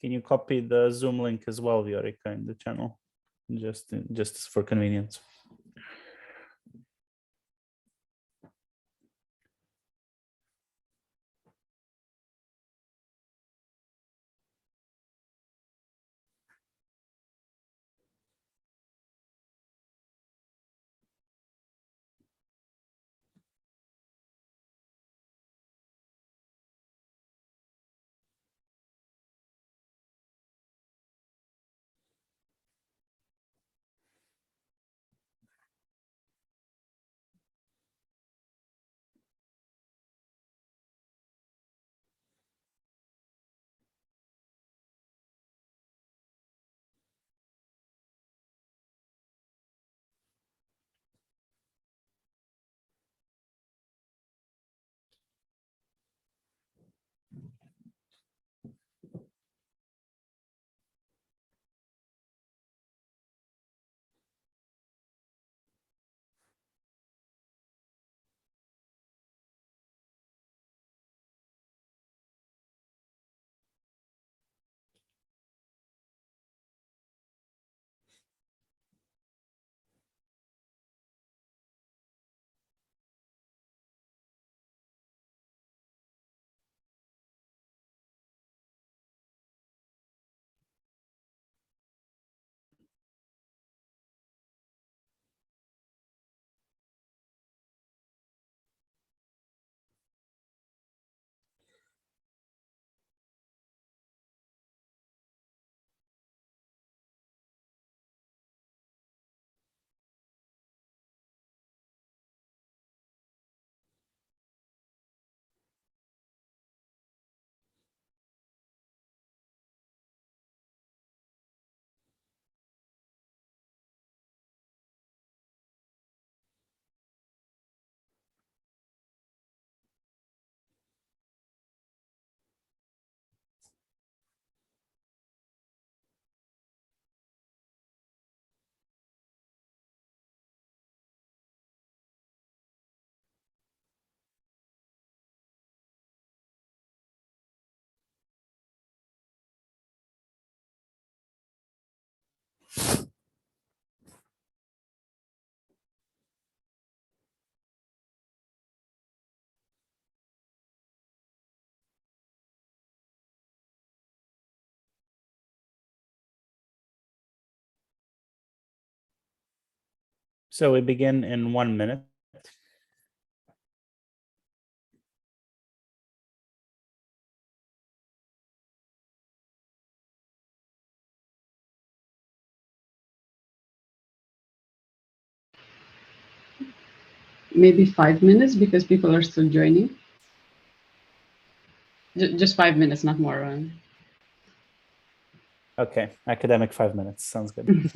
Can you copy the Zoom link as well, Viorica, in the channel, just for convenience? So we begin in 1 minute. Maybe 5 minutes because people are still joining. Just 5 minutes, not more. Okay, academic 5 minutes, sounds good.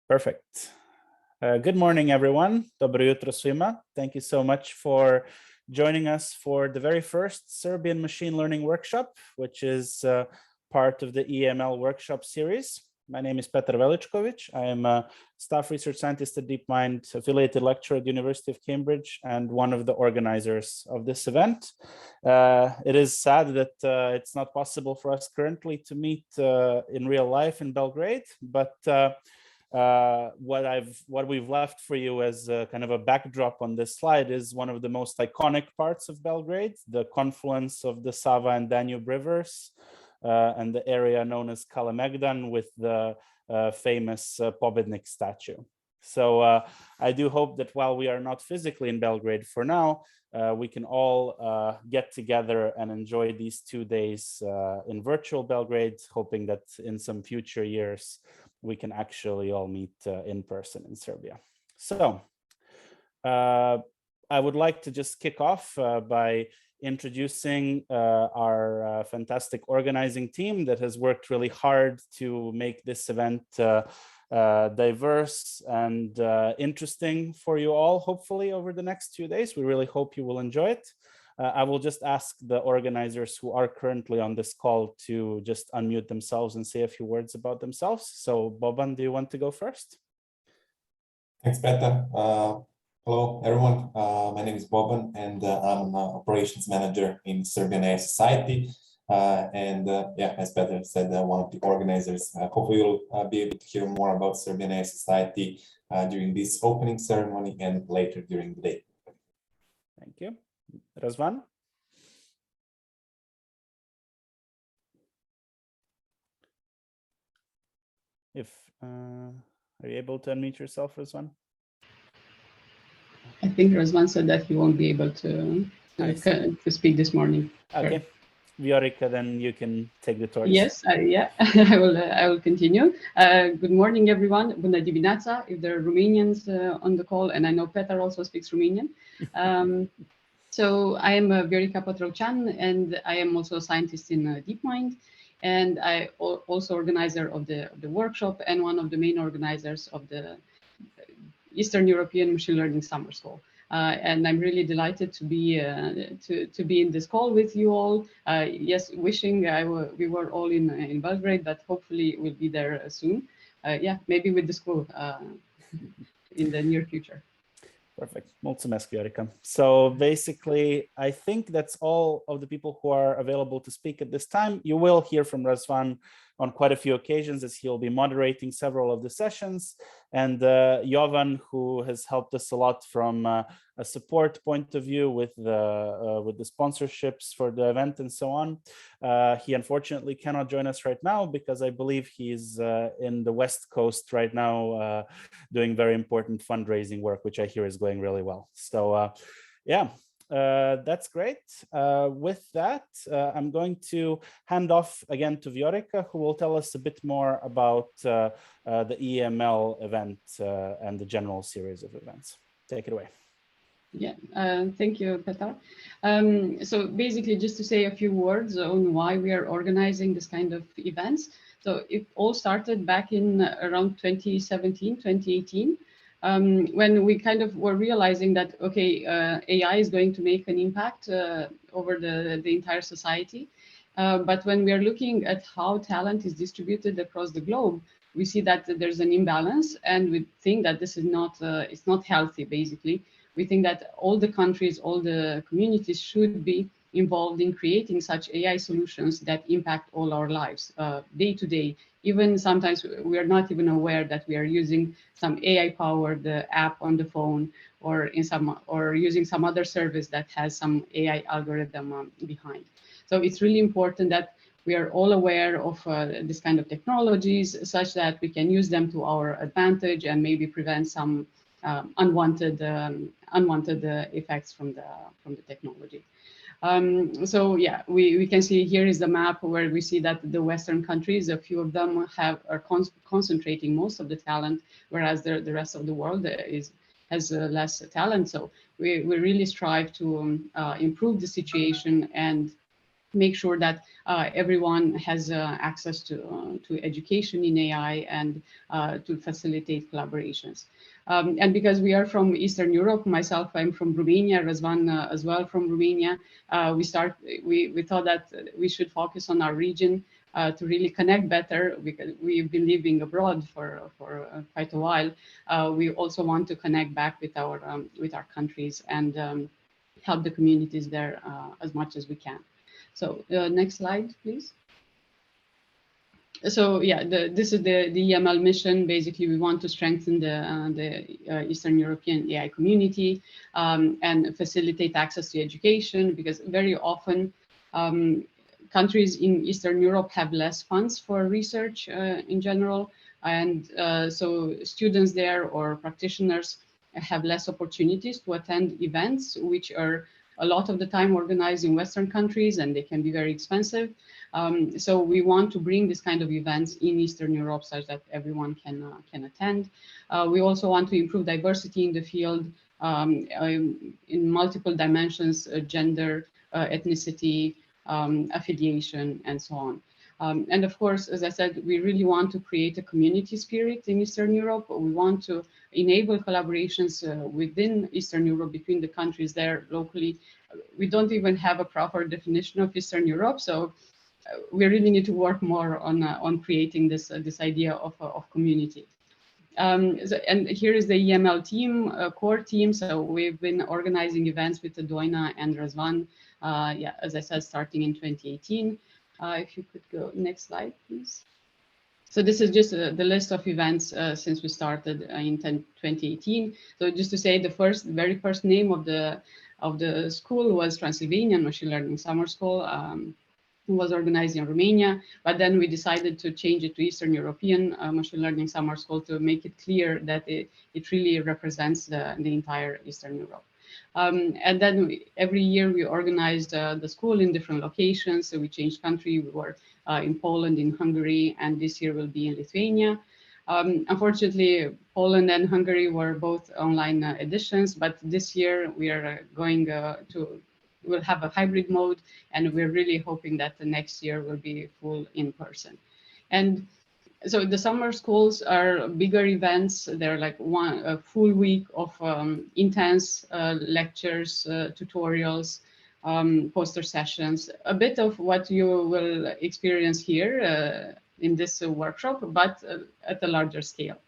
Perfect. Good morning, everyone. Dobro jutro svima. Thank you so much for joining us for the very first Serbian machine learning workshop, which is part of the EEML workshop series. My name is Petar Veličković. I am a staff research scientist at DeepMind, affiliated lecturer at the University of Cambridge, and one of the organizers of this event. It is sad that it's not possible for us currently to meet in real life in Belgrade, but what we've left for you as kind of a backdrop on this slide is one of the most iconic parts of Belgrade, the confluence of the Sava and Danube rivers, and the area known as Kalemegdan with the famous Pobednik statue. So I do hope that while we are not physically in Belgrade for now, we can all get together and enjoy these 2 days in virtual Belgrade, hoping that in some future years we can actually all meet in person in Serbia. So I would like to just kick off by introducing our fantastic organizing team that has worked really hard to make this event diverse and interesting for you all, hopefully over the next 2 days. We really hope you will enjoy it. I will just ask the organizers who are currently on this call to just unmute themselves and say a few words about themselves. So Boban, do you want to go first? Thanks, Peter. Hello, everyone. My name is Boban, and I'm an operations manager in Serbian AI Society. Yeah, as Peter said, one of the organizers. Hopefully, you'll be able to hear more about Serbian AI Society during this opening ceremony and later during the day. Thank you. Razvan? Are you able to unmute yourself, Razvan? I think Razvan said that he won't be able to speak this morning. Okay. Viorica, then you can take the torch. Yes, yeah, I will continue. Good morning, everyone. Bună dimineața, if there are Romanians on the call, and I know Petar also speaks Romanian. So I am Viorica Pătrăucean, and I am also a scientist in DeepMind, and I also organizer of the workshop and one of the main organizers of the Eastern European Machine Learning Summer School. And I'm really delighted to be in this call with you all. Yes, wishing we were all in Belgrade, but hopefully we'll be there soon. Yeah, maybe with the school in the near future. Perfect. Mulțumesc, Viorica. So basically, I think that's all of the people who are available to speak at this time. You will hear from Razvan on quite a few occasions as he'll be moderating several of the sessions. And Jovan, who has helped us a lot from a support point of view with the sponsorships for the event and so on. He unfortunately cannot join us right now because I believe he's in the West Coast right now doing very important fundraising work, which I hear is going really well. So yeah. That's great. With that, I'm going to hand off again to Viorica, who will tell us a bit more about the EEML event and the general series of events. Take it away. Yeah, thank you, Petar. So basically, just to say a few words on why we are organizing this kind of events. So it all started back in around 2017, 2018. When we kind of were realizing that, okay, AI is going to make an impact over the entire society. But when we are looking at how talent is distributed across the globe, we see that there's an imbalance, and we think that this is it's not healthy, basically. We think that all the countries, all the communities should be involved in creating such AI solutions that impact all our lives day to day. Even sometimes we are not even aware that we are using some AI-powered app on the phone or using some other service that has some AI algorithm behind. So it's really important that we are all aware of this kind of technologies such that we can use them to our advantage and maybe prevent some unwanted effects from the technology. So yeah, we can see here is the map where we see that the Western countries, a few of them are concentrating most of the talent, whereas the rest of the world has less talent. So we really strive to improve the situation and make sure that everyone has access to education in AI and to facilitate collaborations. And because we are from Eastern Europe, myself, I'm from Romania, Razvan as well from Romania, we thought that we should focus on our region to really connect better, because we've been living abroad for quite a while. We also want to connect back with our countries and help the communities there as much as we can. So next slide, please. So yeah, this is the EEML mission. Basically, we want to strengthen the Eastern European AI community and facilitate access to education, because very often countries in Eastern Europe have less funds for research in general. And so students there or practitioners have less opportunities to attend events, which are a lot of the time organized in Western countries, and they can be very expensive. So we want to bring this kind of events in Eastern Europe such that everyone can attend. We also want to improve diversity in the field in multiple dimensions, gender, ethnicity, affiliation, and so on. And of course, as I said, we really want to create a community spirit in Eastern Europe. We want to enable collaborations within Eastern Europe between the countries there locally. We don't even have a proper definition of Eastern Europe, so we really need to work more on creating this idea of community. And here is the EML team, core team. So we've been organizing events with Doina and Razvan, yeah, as I said, starting in 2018. If you could go next slide, please. So this is just the list of events since we started in 2018. So just to say, the very first name of the school was Transylvanian Machine Learning Summer School. Was organized in Romania, but then we decided to change it to Eastern European Machine Learning Summer School to make it clear that it really represents the entire Eastern Europe. And then every year we organized the school in different locations. So we changed country. We were in Poland, in Hungary, and this year will be in Lithuania. Unfortunately, Poland and Hungary were both online editions, but this year we are going we'll have a hybrid mode, and we're really hoping that the next year will be full in person. And so the summer schools are bigger events. They're like a full week of intense lectures, tutorials, poster sessions, a bit of what you will experience here in this workshop, but at a larger scale.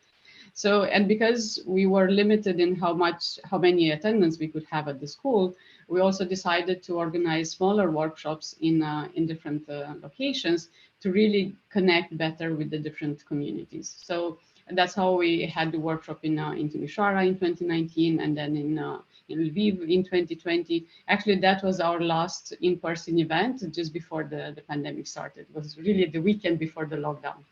So, and because we were limited in how many attendants we could have at the school, we also decided to organize smaller workshops in different locations to really connect better with the different communities. So that's how we had the workshop in Timișoara in 2019, and then in Lviv in 2020. Actually, that was our last in-person event just before the pandemic started. It was really the weekend before the lockdown.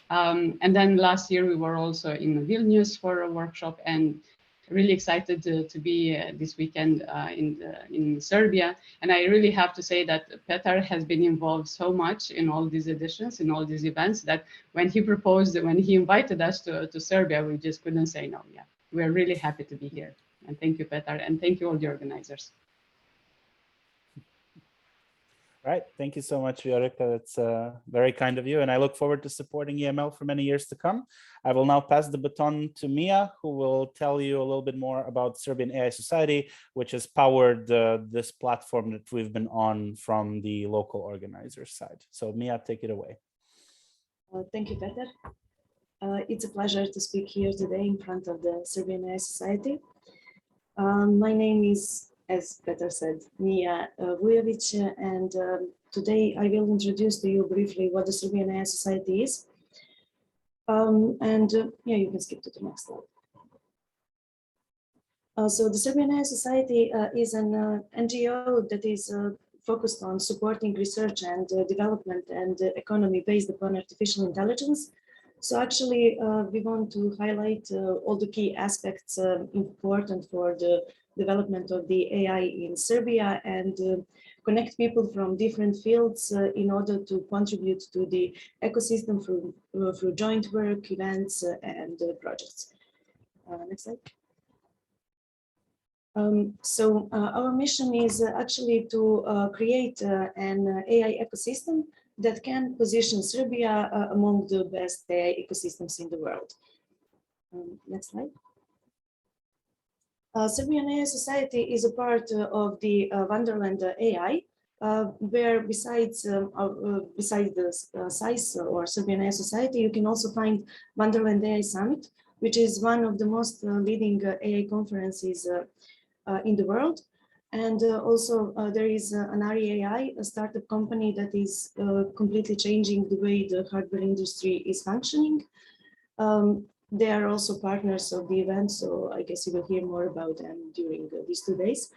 And then last year we were also in Vilnius for a workshop, and really excited to be this weekend in Serbia. And I really have to say that Petar has been involved so much in all these editions, in all these events, that when he invited us to Serbia, we just couldn't say no. Yeah, we're really happy to be here. And thank you, Petar, and thank you all the organizers. Right. Thank you so much, Viorica. That's very kind of you. And I look forward to supporting EML for many years to come. I will now pass the baton to Mia, who will tell you a little bit more about Serbian AI Society, which has powered this platform that we've been on from the local organizers side. So Mia, take it away. Thank you, Petar. It's a pleasure to speak here today in front of the Serbian AI Society. My name is, as Petar said, Mia Vujovic, and today I will introduce to you briefly what the Serbian AI Society is. Yeah, you can skip to the next slide. So the Serbian AI Society is an NGO that is focused on supporting research and development and economy based upon artificial intelligence. So actually, we want to highlight all the key aspects important for the development of the AI in Serbia and connect people from different fields in order to contribute to the ecosystem through joint work, events, and projects. Next slide. So our mission is actually to create an AI ecosystem that can position Serbia among the best AI ecosystems in the world. Next slide. Serbian AI Society is a part of the Wonderland AI, where besides the SAIS or Serbian AI Society, you can also find Wonderland AI Summit, which is one of the most leading AI conferences in the world. And also there is an ARI AI, a startup company that is completely changing the way the hardware industry is functioning. They are also partners of the event, so I guess you will hear more about them during these 2 days.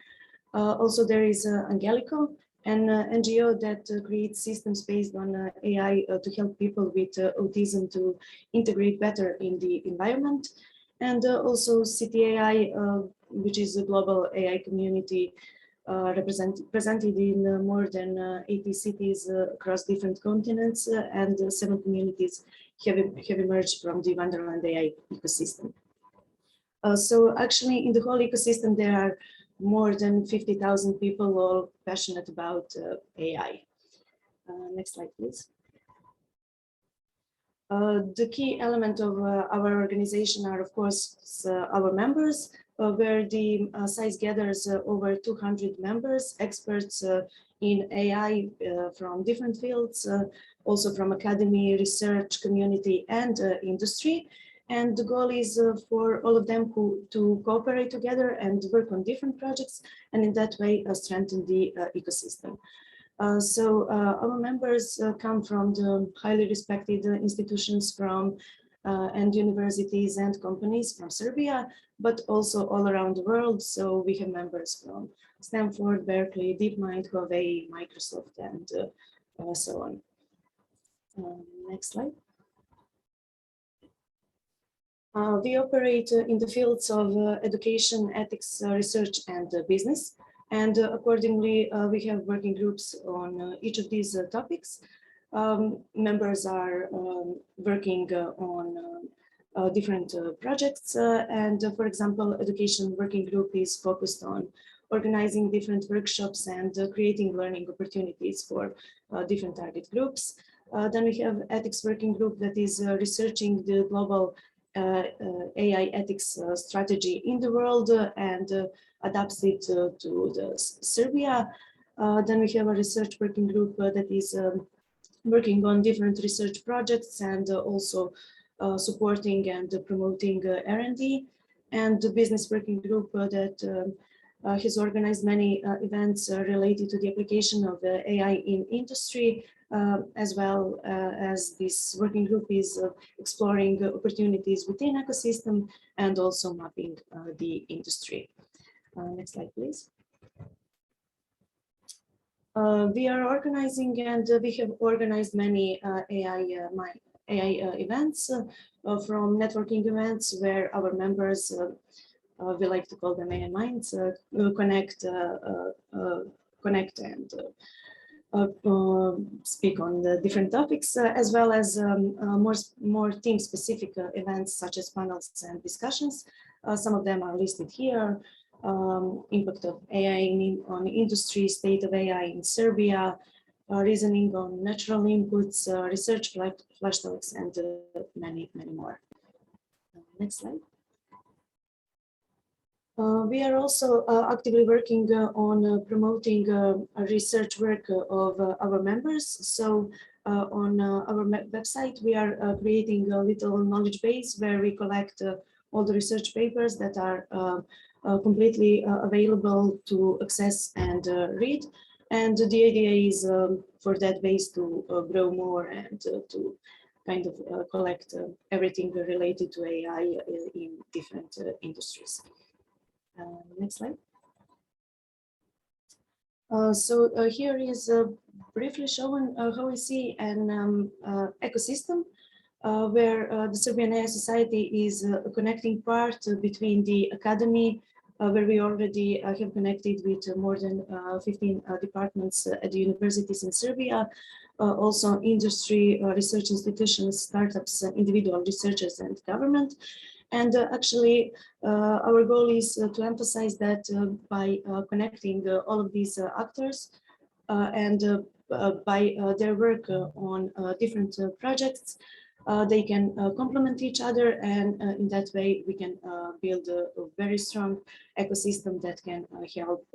Also, there is Angelico, an NGO that creates systems based on AI to help people with autism to integrate better in the environment. And also CityAI, which is a global AI community presented in more than 80 cities across different continents, and 7 communities have emerged from the Wonderland AI ecosystem. So actually in the whole ecosystem, there are more than 50,000 people all passionate about AI. Next slide, please. The key element of our organization are, of course, our members, where the SAIS gathers over 200 members, experts in AI from different fields, also from academy, research, community, and industry. And the goal is for all of them to cooperate together and work on different projects, and in that way strengthen the ecosystem. Our members come from the highly respected institutions from and universities and companies from Serbia, but also all around the world. So we have members from Stanford, Berkeley, DeepMind, Huawei, Microsoft, and so on. Next slide. We operate in the fields of education, ethics, research, and business. And accordingly, we have working groups on each of these topics. Members are working on different projects. For example, education working group is focused on organizing different workshops and creating learning opportunities for different target groups. Then we have ethics working group that is researching the global AI ethics strategy in the world and adapts it to the Serbia. Then we have a research working group that is working on different research projects and also supporting and promoting R&D. And the business working group that has organized many events related to the application of AI in industry, as well as this working group is exploring opportunities within ecosystem and also mapping the industry. Next slide, please. We are organizing and we have organized many AI events from networking events where our members, we like to call them AI Minds, connect and speak on the different topics, as well as more team-specific events such as panels and discussions. Some of them are listed here. Impact of AI on industry, state of AI in Serbia, reasoning on natural inputs, research flash talks, and many more. Next slide. We are also actively working on promoting research work of our members. So on our website, we are creating a little knowledge base where we collect all the research papers that are completely available to access and read. And the idea is for that base to grow more and to kind of collect everything related to AI in different industries. Next slide. Here is briefly shown how we see an ecosystem where the Serbian AI Society is a connecting part between the academy, where we already have connected with more than 15 departments at the universities in Serbia, also industry, research institutions, startups, individual researchers, and government. And actually, our goal is to emphasize that by connecting all of these actors and by their work on different projects, they can complement each other, and in that way we can build a very strong ecosystem that can help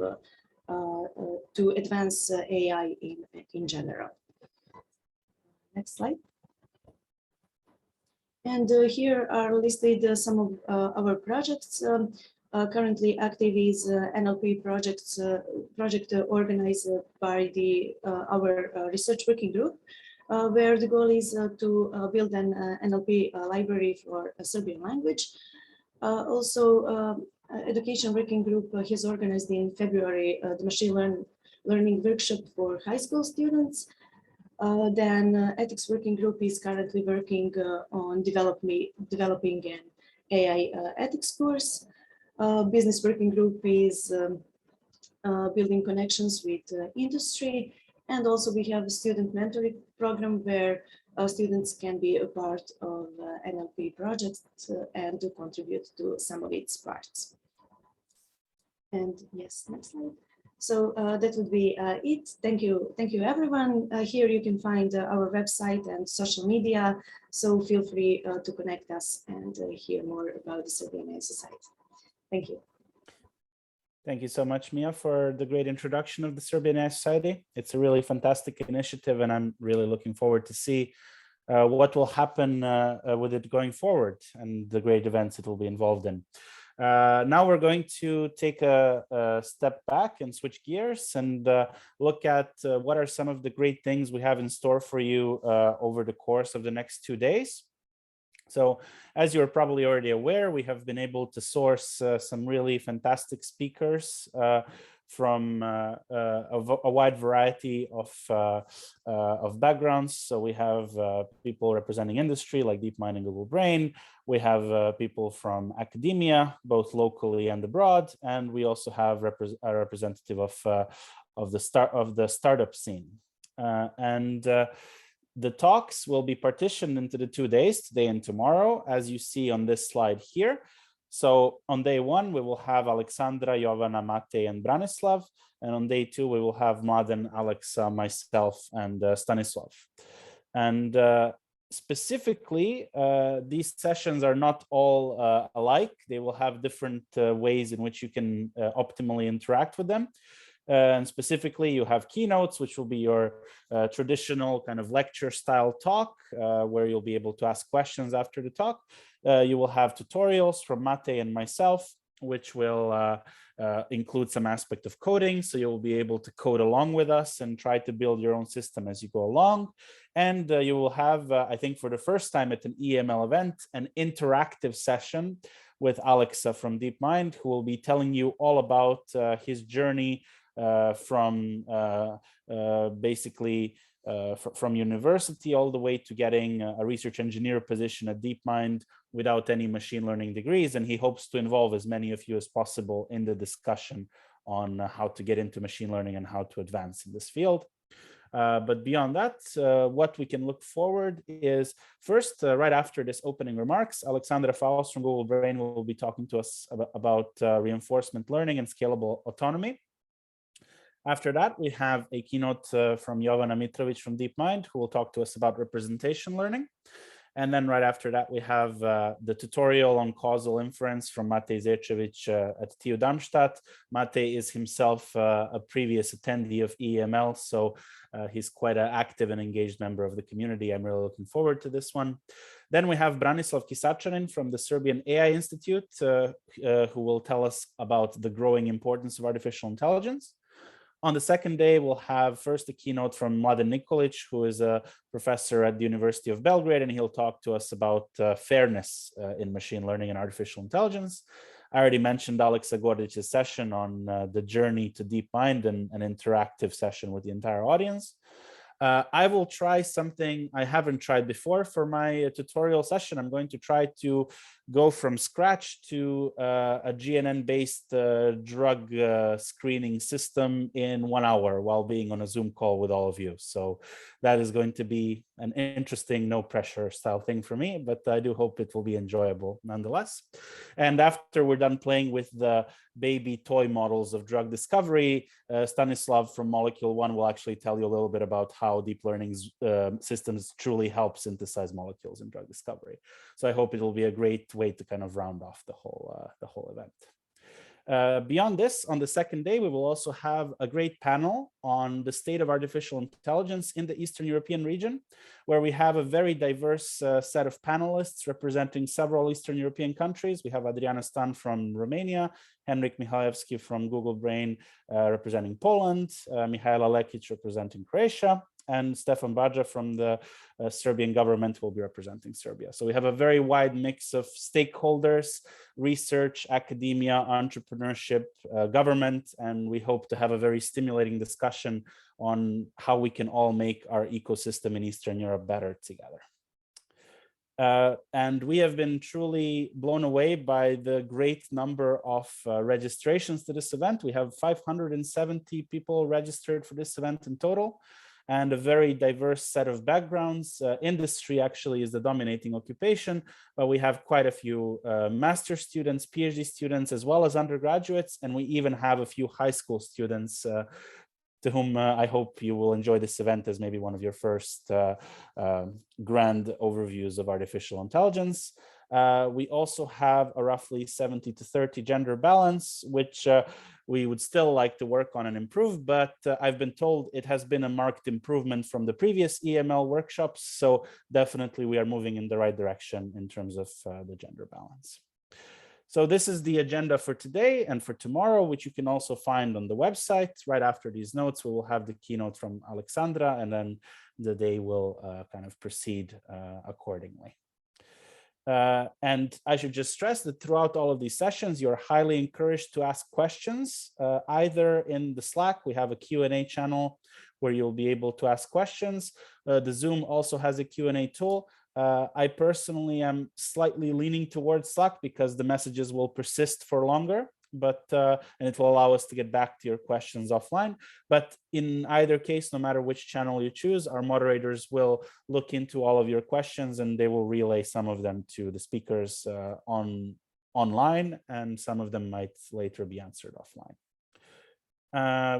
to advance AI in general. Next slide. And here are listed some of our projects. Currently active is NLP project organized by our research working group, where the goal is to build an NLP library for a Serbian language. Also, education working group has organized in February the machine learning workshop for high school students. Then ethics working group is currently working on developing an AI ethics course. Business working group is building connections with industry. And also we have a student mentoring program where students can be a part of NLP projects and to contribute to some of its parts. And yes, next slide. So that would be it. Thank you everyone. Here you can find our website and social media. So feel free to connect us and hear more about the Serbian AI Society. Thank you. Thank you so much, Mia, for the great introduction of the Serbian AI Society. It's a really fantastic initiative, and I'm really looking forward to see what will happen with it going forward and the great events it will be involved in. Now we're going to take a step back and switch gears and look at what are some of the great things we have in store for you over the course of the next 2 days. So as you're probably already aware, we have been able to source some really fantastic speakers from a wide variety of backgrounds. So we have people representing industry like DeepMind and Google Brain. We have people from academia, both locally and abroad, and we also have a representative of the startup scene. The talks will be partitioned into the 2 days, today and tomorrow, as you see on this slide here. So on day 1, we will have Alexandra, Jovana, Matej, and Branislav. And on day 2, we will have Mladen, Alexa, myself, and Stanislav. And specifically, these sessions are not all alike. They will have different ways in which you can optimally interact with them. And specifically, you have keynotes, which will be your traditional kind of lecture style talk, where you'll be able to ask questions after the talk. You will have tutorials from Matej and myself, which will include some aspect of coding. So you'll be able to code along with us and try to build your own system as you go along. And you will have, I think for the first time at an EEML event, an interactive session with Alexa from DeepMind, who will be telling you all about his journey from basically from university all the way to getting a research engineer position at DeepMind without any machine learning degrees. And he hopes to involve as many of you as possible in the discussion on how to get into machine learning and how to advance in this field. But beyond that, what we can look forward is first, right after this opening remarks, Alexandra Faust from Google Brain will be talking to us about reinforcement learning and scalable autonomy. After that, we have a keynote from Jovana Mitrovic from DeepMind, who will talk to us about representation learning. And then right after that, we have the tutorial on causal inference from Matej Zečević at TU Darmstadt. Matej is himself a previous attendee of EEML, so he's quite an active and engaged member of the community. I'm really looking forward to this one. Then we have Branislav Kisačanin from the Serbian AI Institute, who will tell us about the growing importance of artificial intelligence. On the second day, we'll have first a keynote from Mladen Nikolic, who is a professor at the University of Belgrade, and he'll talk to us about fairness in machine learning and artificial intelligence. I already mentioned Alexa Gordic's session on the journey to DeepMind and an interactive session with the entire audience. I will try something I haven't tried before for my tutorial session. I'm going to try to go from scratch to a GNN-based drug screening system in 1 hour while being on a Zoom call with all of you. So that is going to be an interesting, no pressure style thing for me, but I do hope it will be enjoyable nonetheless. And after we're done playing with the baby toy models of drug discovery, Stanislav from Molecule One will actually tell you a little bit about how deep learning systems truly help synthesize molecules in drug discovery. So I hope it will be a great way to kind of round off the whole event. Beyond this, on the second day, we will also have a great panel on the state of artificial intelligence in the Eastern European region, where we have a very diverse set of panelists representing several Eastern European countries. We have Adriana Stan from Romania, Henrik Mihajevski from Google Brain representing Poland, Mihaela Lekic representing Croatia, and Stefan Baja from the Serbian government will be representing Serbia. So we have a very wide mix of stakeholders, research, academia, entrepreneurship, government, and we hope to have a very stimulating discussion on how we can all make our ecosystem in Eastern Europe better together. And we have been truly blown away by the great number of registrations to this event. We have 570 people registered for this event in total. and a very diverse set of backgrounds. Industry actually is the dominating occupation, but we have quite a few master students, PhD students, as well as undergraduates, and we even have a few high school students to whom I hope you will enjoy this event as maybe one of your first grand overviews of artificial intelligence. We also have a roughly 70 to 30 gender balance, which we would still like to work on and improve, but I've been told it has been a marked improvement from the previous EML workshops. So definitely we are moving in the right direction in terms of the gender balance. So this is the agenda for today and for tomorrow, which you can also find on the website. Right after these notes, we will have the keynote from Alexandra, and then the day will kind of proceed accordingly. And I should just stress that throughout all of these sessions, you're highly encouraged to ask questions, either in the Slack. We have a Q&A channel where you'll be able to ask questions. The Zoom also has a Q&A tool. I personally am slightly leaning towards Slack because the messages will persist for longer, but and it will allow us to get back to your questions offline. But in either case, no matter which channel you choose, our moderators will look into all of your questions and they will relay some of them to the speakers online, and some of them might later be answered offline.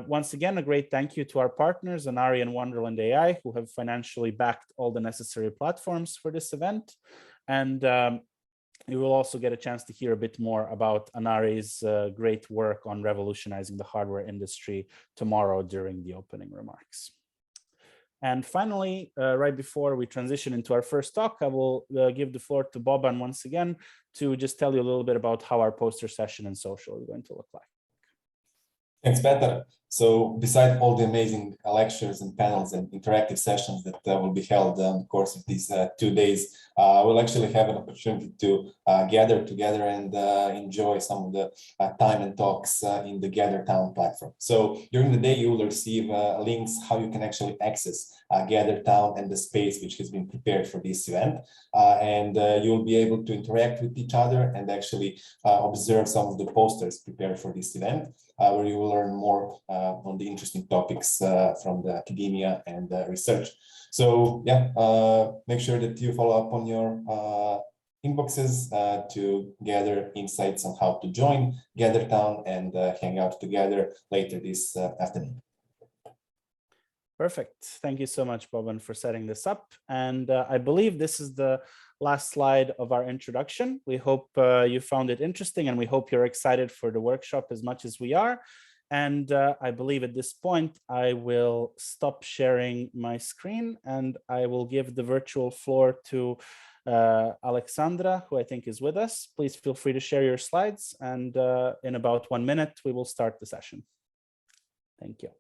Once again, a great thank you to our partners, Anari and Wonderland AI, who have financially backed all the necessary platforms for this event. And you will also get a chance to hear a bit more about Anari's great work on revolutionizing the hardware industry tomorrow during the opening remarks. And finally, right before we transition into our first talk, I will give the floor to Boban once again to just tell you a little bit about how our poster session and social is going to look like. Thanks, Petar. So beside all the amazing lectures and panels and interactive sessions that will be held on the course of these 2 days, we'll actually have an opportunity to gather together and enjoy some of the time and talks in the Gather Town platform. So during the day, you will receive links how you can actually access Gather Town and the space which has been prepared for this event. And you'll be able to interact with each other and actually observe some of the posters prepared for this event, where you will learn more on the interesting topics from the academia and research. So yeah, make sure that you follow up on your inboxes to gather insights on how to join Gather Town and hang out together later this afternoon. Perfect. Thank you so much, Boban, for setting this up. And I believe this is the last slide of our introduction. We hope you found it interesting, and we hope you're excited for the workshop as much as we are. And I believe at this point, I will stop sharing my screen and I will give the virtual floor to Alexandra, who I think is with us. Please feel free to share your slides. And in about 1 minute, we will start the session. Thank you.